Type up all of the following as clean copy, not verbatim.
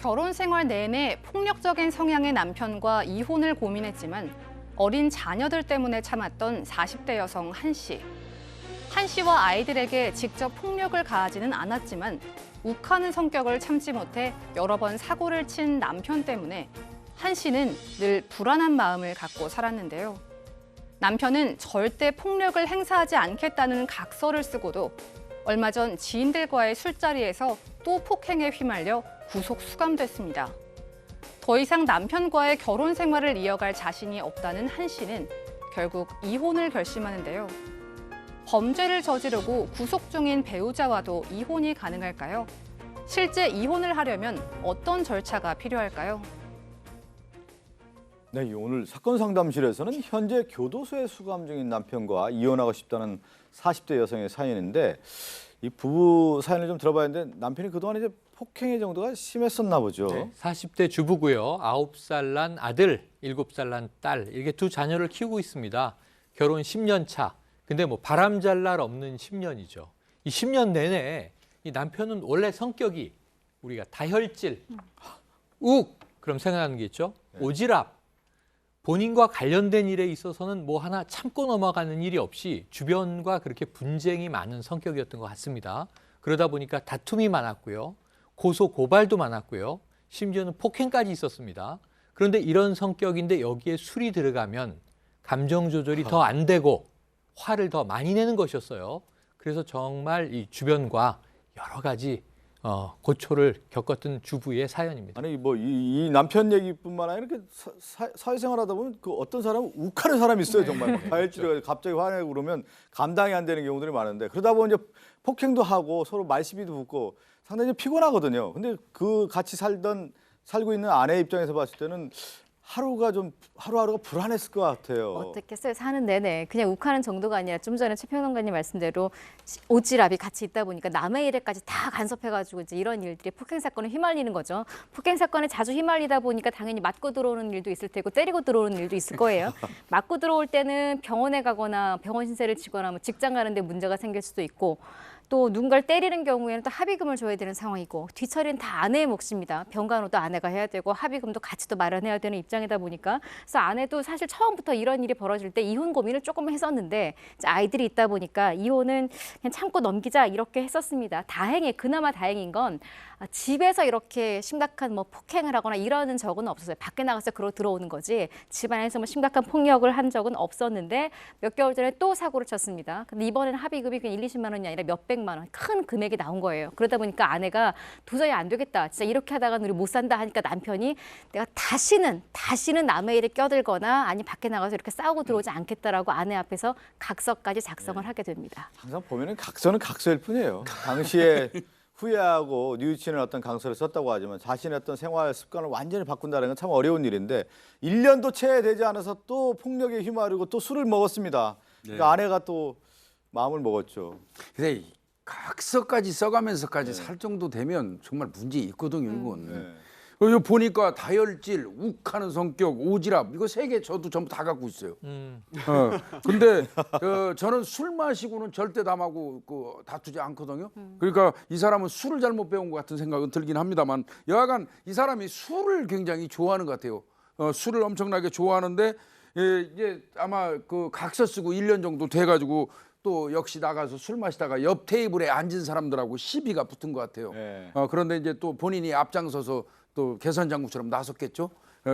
결혼 생활 내내 폭력적인 성향의 남편과 이혼을 고민했지만 어린 자녀들 때문에 참았던 40대 여성 한 씨. 한 씨와 아이들에게 직접 폭력을 가하지는 않았지만 욱하는 성격을 참지 못해 여러 번 사고를 친 남편 때문에 한 씨는 늘 불안한 마음을 갖고 살았는데요. 남편은 절대 폭력을 행사하지 않겠다는 각서를 쓰고도 얼마 전 지인들과의 술자리에서 또 폭행에 휘말려 구속 수감됐습니다. 더 이상 남편과의 결혼 생활을 이어갈 자신이 없다는 한 씨는 결국 이혼을 결심하는데요. 범죄를 저지르고 구속 중인 배우자와도 이혼이 가능할까요? 실제 이혼을 하려면 어떤 절차가 필요할까요? 네, 오늘 사건 상담실에서는 현재 교도소에 수감 중인 남편과 이혼하고 싶다는 40대 여성의 사연인데 이 부부 사연을 좀 들어봐야 하는데 남편이 그동안 이제 폭행의 정도가 심했었나 보죠. 네, 40대 주부고요. 9살 난 아들, 7살 난 딸 이렇게 두 자녀를 키우고 있습니다. 결혼 10년 차. 근데 뭐 바람 잘 날 없는 10년이죠. 이 10년 내내 이 남편은 원래 성격이 우리가 다혈질, 그럼 생각나는 게 있죠. 오지랖. 본인과 관련된 일에 있어서는 뭐 하나 참고 넘어가는 일이 없이 주변과 그렇게 분쟁이 많은 성격이었던 것 같습니다. 그러다 보니까 다툼이 많았고요. 고소 고발도 많았고요. 심지어는 폭행까지 있었습니다. 그런데 이런 성격인데 여기에 술이 들어가면 감정 조절이 더 안 되고 화를 더 많이 내는 것이었어요. 그래서 정말 이 주변과 여러 가지 고초를 겪었던 주부의 사연입니다. 아니 뭐 이 남편 얘기뿐만 아니라 이렇게 사회생활하다 보면 그 어떤 사람은 욱하는 사람이 있어요. 정말 다혈질이 갑자기 화내고 그러면 감당이 안 되는 경우들이 많은데 그러다 보면 이제 폭행도 하고 서로 말시비도 붙고 상당히 피곤하거든요. 근데 그 같이 살고 있는 아내 입장에서 봤을 때는 하루하루가 불안했을 것 같아요. 어떻겠어요? 사는 내내 그냥 욱하는 정도가 아니라 좀 전에 최평론가님 말씀대로 오지랖이 같이 있다 보니까 남의 일에까지 다 간섭해가지고 이제 이런 일들이 폭행 사건에 휘말리는 거죠. 폭행 사건에 자주 휘말리다 보니까 당연히 맞고 들어오는 일도 있을 테고 때리고 들어오는 일도 있을 거예요. 맞고 들어올 때는 병원에 가거나 병원 신세를 지거나 뭐 직장 가는데 문제가 생길 수도 있고 또 누군가를 때리는 경우에는 또 합의금을 줘야 되는 상황이고 뒤처리는 다 아내의 몫입니다. 병간호도 아내가 해야 되고 합의금도 같이 또 마련해야 되는 입장이다 보니까 그래서 아내도 사실 처음부터 이런 일이 벌어질 때 이혼 고민을 조금 했었는데 이제 아이들이 있다 보니까 이혼은 그냥 참고 넘기자 이렇게 했었습니다. 그나마 다행인 건 집에서 이렇게 심각한 뭐 폭행을 하거나 이러는 적은 없었어요. 밖에 나가서 그러고 들어오는 거지 집안에서 뭐 심각한 폭력을 한 적은 없었는데 몇 개월 전에 또 사고를 쳤습니다. 근데 이번에는 합의금이 그냥 1, 20만 원이 아니라 몇백만 원, 큰 금액이 나온 거예요. 그러다 보니까 아내가 도저히 안 되겠다. 진짜 이렇게 하다가는 우리 못 산다 하니까 남편이 내가 다시는 남의 일에 껴들거나 아니 밖에 나가서 이렇게 싸우고 들어오지 않겠다라고 아내 앞에서 각서까지 작성을 하게 됩니다. 항상 보면은 각서는 각서일 뿐이에요. 당시에 후회하고 뉘우치는 어떤 강서를 썼다고 하지만 자신의 어떤 생활 습관을 완전히 바꾼다는 건 참 어려운 일인데 1년도 채 되지 않아서 또 폭력에 휘말리고 또 술을 먹었습니다. 그러니까 아내가 또 마음을 먹었죠. 근데 각서까지 써가면서까지 살 정도 되면 정말 문제 있거든요, 이건. 여기 보니까 다혈질, 욱하는 성격, 오지랖 이거 3개 저도 전부 다 갖고 있어요. 근데 저는 술 마시고는 절대 남하고 다투지 않거든요. 그러니까 이 사람은 술을 잘못 배운 것 같은 생각은 들긴 합니다만 여하간 이 사람이 술을 굉장히 좋아하는 것 같아요. 술을 엄청나게 좋아하는데 이제 아마 그 각서 쓰고 1년 정도 돼가지고 또 역시 나가서 술 마시다가 옆 테이블에 앉은 사람들하고 시비가 붙은 것 같아요. 그런데 이제 또 본인이 앞장서서 또 개선장구처럼 나섰겠죠.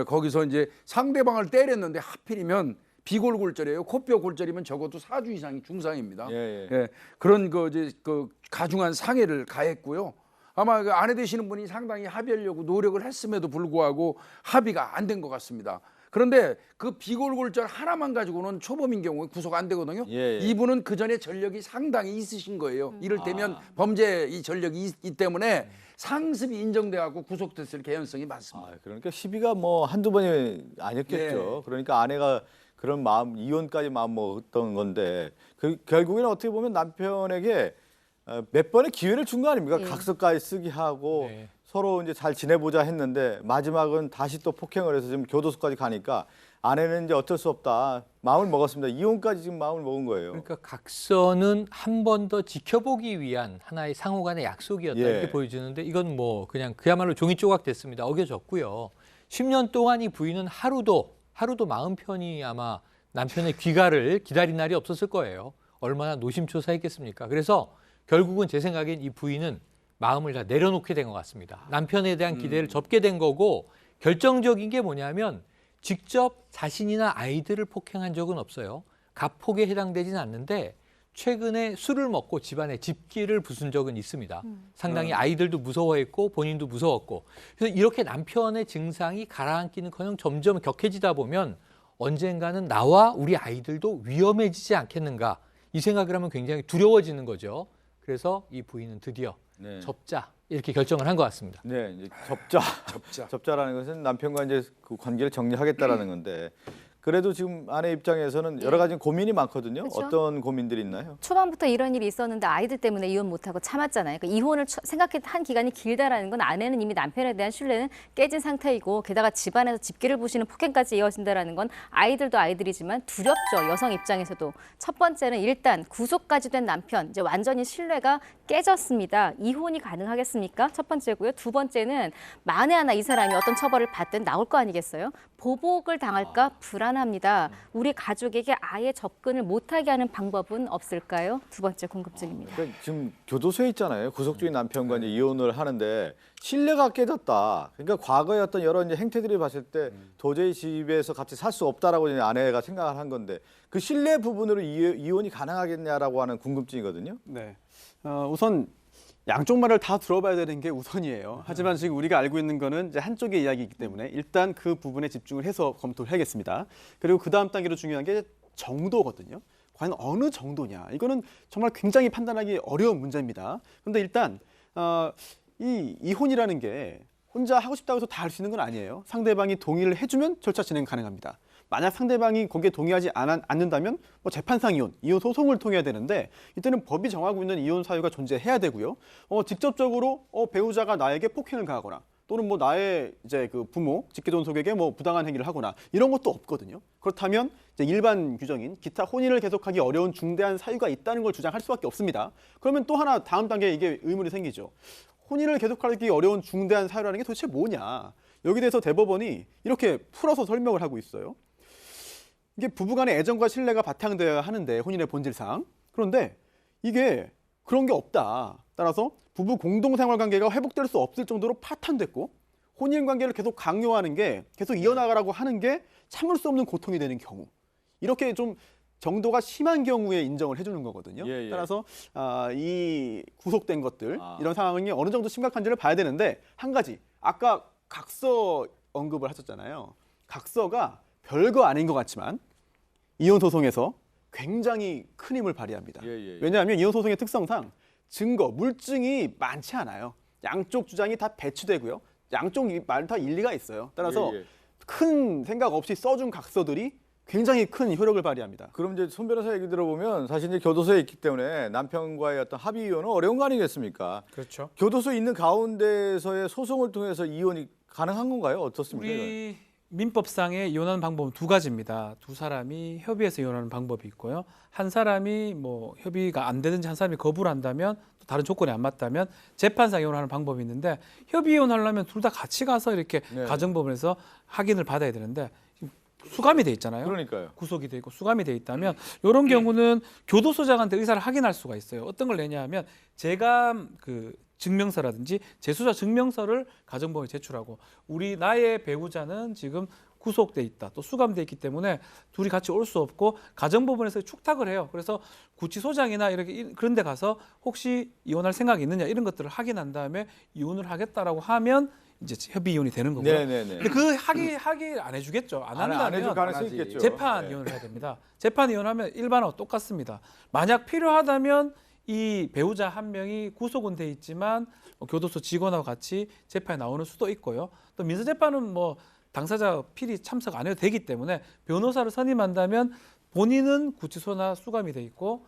거기서 이제 상대방을 때렸는데 하필이면 비골골절이에요. 코뼈 골절이면 적어도 4주 이상이 중상입니다. 그런 이제 가중한 상해를 가했고요. 아마 그 아내 되시는 분이 상당히 합의하려고 노력을 했음에도 불구하고 합의가 안 된 것 같습니다. 그런데 그 비골골절 하나만 가지고는 초범인 경우에 구속 안 되거든요. 이분은 그 전에 전력이 상당히 있으신 거예요. 이를테면 범죄 이 전력이 있기 때문에 상습이 인정돼갖고 구속됐을 개연성이 많습니다. 그러니까 시비가 뭐 한두 번이 아니었겠죠. 그러니까 아내가 그런 마음 이혼까지 마음 먹었던 건데 결국에는 어떻게 보면 남편에게 몇 번의 기회를 준 거 아닙니까? 각서까지 쓰게 하고 서로 이제 잘 지내보자 했는데 마지막은 다시 또 폭행을 해서 지금 교도소까지 가니까 아내는 이제 어쩔 수 없다. 마음을 먹었습니다. 이혼까지 지금 마음을 먹은 거예요. 그러니까 각서는 한 번 더 지켜보기 위한 하나의 상호 간의 약속이었다 예. 이렇게 보여지는데 이건 뭐 그냥 그야말로 종이 조각 됐습니다. 어겨졌고요. 10년 동안 이 부인은 하루도 마음 편히 아마 남편의 귀가를 기다린 날이 없었을 거예요. 얼마나 노심초사했겠습니까? 그래서 결국은 제 생각엔 이 부인은 마음을 다 내려놓게 된 것 같습니다. 남편에 대한 기대를 접게 된 거고 결정적인 게 뭐냐면 직접 자신이나 아이들을 폭행한 적은 없어요. 가폭에 해당되지는 않는데 최근에 술을 먹고 집안에 집기를 부순 적은 있습니다. 상당히 아이들도 무서워했고 본인도 무서웠고 그래서 이렇게 남편의 증상이 가라앉기는커녕 점점 격해지다 보면 언젠가는 나와 우리 아이들도 위험해지지 않겠는가 이 생각을 하면 굉장히 두려워지는 거죠. 그래서 이 부인은 드디어 네. 접자 이렇게 결정을 한 것 같습니다. 네, 이제 접자라는 것은 남편과 이제 그 관계를 정리하겠다라는 건데 그래도 지금 아내 입장에서는 여러 가지 고민이 많거든요. 그렇죠? 어떤 고민들이 있나요? 초반부터 이런 일이 있었는데 아이들 때문에 이혼 못하고 참았잖아요. 그러니까 이혼을 생각한 기간이 길다라는 건 아내는 이미 남편에 대한 신뢰는 깨진 상태이고 게다가 집안에서 집기를 부시는 폭행까지 이어진다라는 건 아이들도 아이들이지만 두렵죠. 여성 입장에서도. 첫 번째는 일단 구속까지 된 남편, 이제 완전히 신뢰가 깨졌습니다. 이혼이 가능하겠습니까? 첫 번째고요. 두 번째는 만에 하나 이 사람이 어떤 처벌을 받든 나올 거 아니겠어요? 보복을 당할까 불안합니다. 우리 가족에게 아예 접근을 못하게 하는 방법은 없을까요? 두 번째 궁금증입니다. 그러니까 지금 교도소에 있잖아요. 구속주의 남편과 이제 이혼을 하는데 신뢰가 깨졌다. 그러니까 과거의 어떤 여러 이제 행태들이 봤을 때 도저히 집에서 같이 살 수 없다라고 이제 아내가 생각을 한 건데 그 신뢰 부분으로 이혼이 가능하겠냐라고 하는 궁금증이거든요. 네. 우선 양쪽 말을 다 들어봐야 되는 게 우선이에요. 하지만 지금 우리가 알고 있는 거는 이제 한쪽의 이야기이기 때문에 일단 그 부분에 집중을 해서 검토를 해야겠습니다. 그리고 그 다음 단계로 중요한 게 정도거든요. 과연 어느 정도냐. 이거는 정말 굉장히 판단하기 어려운 문제입니다. 그런데 일단 이 이혼이라는 게 혼자 하고 싶다고 해서 다 할 수 있는 건 아니에요. 상대방이 동의를 해주면 절차 진행 가능합니다. 만약 상대방이 거기에 동의하지 않는다면 뭐 재판상 이혼 소송을 통해야 되는데 이때는 법이 정하고 있는 이혼 사유가 존재해야 되고요. 직접적으로 배우자가 나에게 폭행을 가하거나 또는 뭐 나의 이제 그 부모, 직계존속에게 뭐 부당한 행위를 하거나 이런 것도 없거든요. 그렇다면 이제 일반 규정인 기타 혼인을 계속하기 어려운 중대한 사유가 있다는 걸 주장할 수밖에 없습니다. 그러면 또 하나 다음 단계에 이게 의문이 생기죠. 혼인을 계속하기 어려운 중대한 사유라는 게 도대체 뭐냐? 여기 대해서 대법원이 이렇게 풀어서 설명을 하고 있어요. 이게 부부간의 애정과 신뢰가 바탕되어야 하는데 혼인의 본질상 그런데 이게 그런 게 없다. 따라서 부부 공동생활 관계가 회복될 수 없을 정도로 파탄됐고 혼인 관계를 계속 강요하는 게 계속 이어나가라고 하는 게 참을 수 없는 고통이 되는 경우 이렇게 좀 정도가 심한 경우에 인정을 해주는 거거든요. 예. 따라서 이 구속된 것들 이런 상황이 어느 정도 심각한지를 봐야 되는데 한 가지 아까 각서 언급을 하셨잖아요. 각서가 별거 아닌 것 같지만 이혼 소송에서 굉장히 큰 힘을 발휘합니다. 왜냐하면 이혼 소송의 특성상 증거, 물증이 많지 않아요. 양쪽 주장이 다 배치되고요. 양쪽 말 다 일리가 있어요. 따라서 큰 생각 없이 써준 각서들이 굉장히 큰 효력을 발휘합니다. 그럼 이제 손 변호사 얘기 들어보면 사실 이제 교도소에 있기 때문에 남편과의 어떤 합의 이혼은 어려운 거 아니겠습니까? 그렇죠. 교도소에 있는 가운데서의 소송을 통해서 이혼이 가능한 건가요? 어떻습니까? 우리 민법상의 이혼하는 방법은 두 가지입니다. 두 사람이 협의해서 이혼하는 방법이 있고요. 한 사람이 뭐 협의가 안 되든지 한 사람이 거부를 한다면 또 다른 조건이 안 맞다면 재판상 이혼하는 방법이 있는데 협의 이혼하려면 둘 다 같이 가서 이렇게 가정법원에서 확인을 받아야 되는데 수감이 돼 있잖아요. 그러니까요. 구속이 돼 있고 수감이 돼 있다면 이런 경우는 교도소장한테 의사를 확인할 수가 있어요. 어떤 걸 내냐면 제감 그 증명서라든지 재수자 증명서를 가정법원에 제출하고 나의 배우자는 지금 구속돼 있다 또 수감돼 있기 때문에 둘이 같이 올 수 없고 가정법원에서 축탁을 해요. 그래서 구치소장이나 이렇게 그런 데 가서 혹시 이혼할 생각이 있느냐 이런 것들을 확인한 다음에 이혼을 하겠다라고 하면 이제 협의 이혼이 되는 거고요. 근데 그 합의 안 해주겠죠. 안 안 한다면 해줄 가능성이 있겠죠. 재판 이혼을 해야 됩니다. 재판 이혼하면 일반하고 똑같습니다. 만약 필요하다면 이 배우자 한 명이 구속은 돼 있지만 교도소 직원하고 같이 재판에 나오는 수도 있고요. 또 민사재판은 뭐 당사자 필히 참석 안 해도 되기 때문에 변호사를 선임한다면 본인은 구치소나 수감이 돼 있고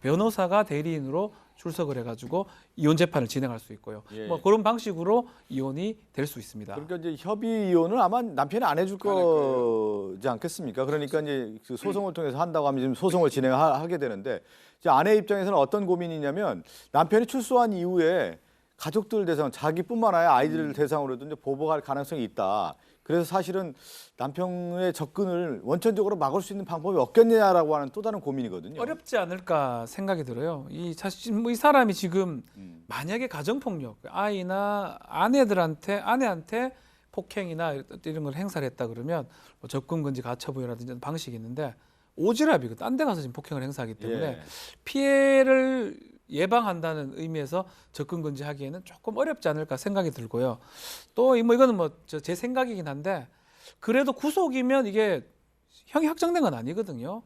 변호사가 대리인으로 출석을 해가지고 이혼 재판을 진행할 수 있고요. 예. 뭐 그런 방식으로 이혼이 될 수 있습니다. 그러니까 이제 협의 이혼을 아마 남편이 안 해줄 거지 않겠습니까? 그러니까 이제 그 소송을 통해서 한다고 하면 지금 소송을 진행하게 되는데 이제 아내 입장에서는 어떤 고민이냐면 남편이 출소한 이후에 가족들 대상, 자기뿐만 아니라 아이들 대상으로도 이제 보복할 가능성이 있다. 그래서 사실은 남편의 접근을 원천적으로 막을 수 있는 방법이 없겠냐라고 하는 또 다른 고민이거든요. 어렵지 않을까 생각이 들어요. 이 사실 뭐이 사람이 지금 만약에 가정폭력, 아이나 아내한테 폭행이나 이런 걸 행사를 했다 그러면 뭐 접근금지 가처분이라든지 방식이 있는데 오지랖이고 딴 데 가서 지금 폭행을 행사하기 때문에 예. 피해를 예방한다는 의미에서 접근금지 하기에는 조금 어렵지 않을까 생각이 들고요. 또 뭐 이거는 뭐 제 생각이긴 한데 그래도 구속이면 이게 형이 확정된 건 아니거든요.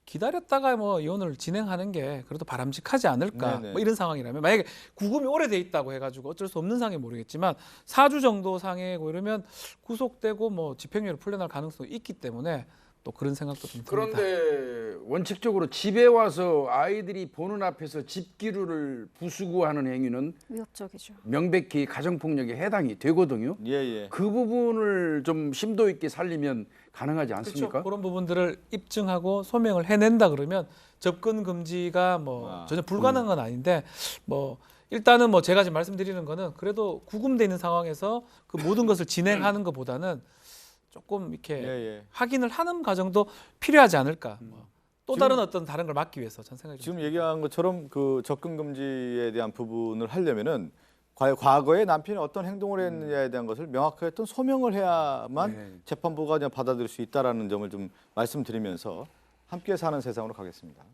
기다렸다가 뭐 이혼을 진행하는 게 그래도 바람직하지 않을까 네네. 뭐 이런 상황이라면 만약에 구금이 오래돼 있다고 해가지고 어쩔 수 없는 상황이 모르겠지만 4주 정도 상해고 이러면 구속되고 뭐 집행유예로 풀려날 가능성이 있기 때문에 또 그런 생각도 좀 듭니다. 그런데 원칙적으로 집에 와서 아이들이 보는 앞에서 집기류를 부수고 하는 행위는 위협적이죠. 명백히 가정폭력에 해당이 되거든요. 예, 예. 그 부분을 좀 심도 있게 살리면 가능하지 않습니까? 그렇죠. 그런 부분들을 입증하고 소명을 해낸다 그러면 접근 금지가 뭐 전혀 불가능한 건 아닌데 뭐 일단은 뭐 제가 지금 말씀드리는 거는 그래도 구금돼 있는 상황에서 그 모든 것을 진행하는 것보다는 조금 이렇게 예, 예. 확인을 하는 과정도 필요하지 않을까. 또 다른 어떤 다른 걸 막기 위해서 저는 생각이 지금 듭니다. 얘기한 것처럼 그 접근 금지에 대한 부분을 하려면은 과거에 남편이 어떤 행동을 했느냐에 대한 것을 명확하게 어떤 소명을 해야만 네. 재판부가 그냥 받아들일 수 있다라는 점을 좀 말씀드리면서 함께 사는 세상으로 가겠습니다.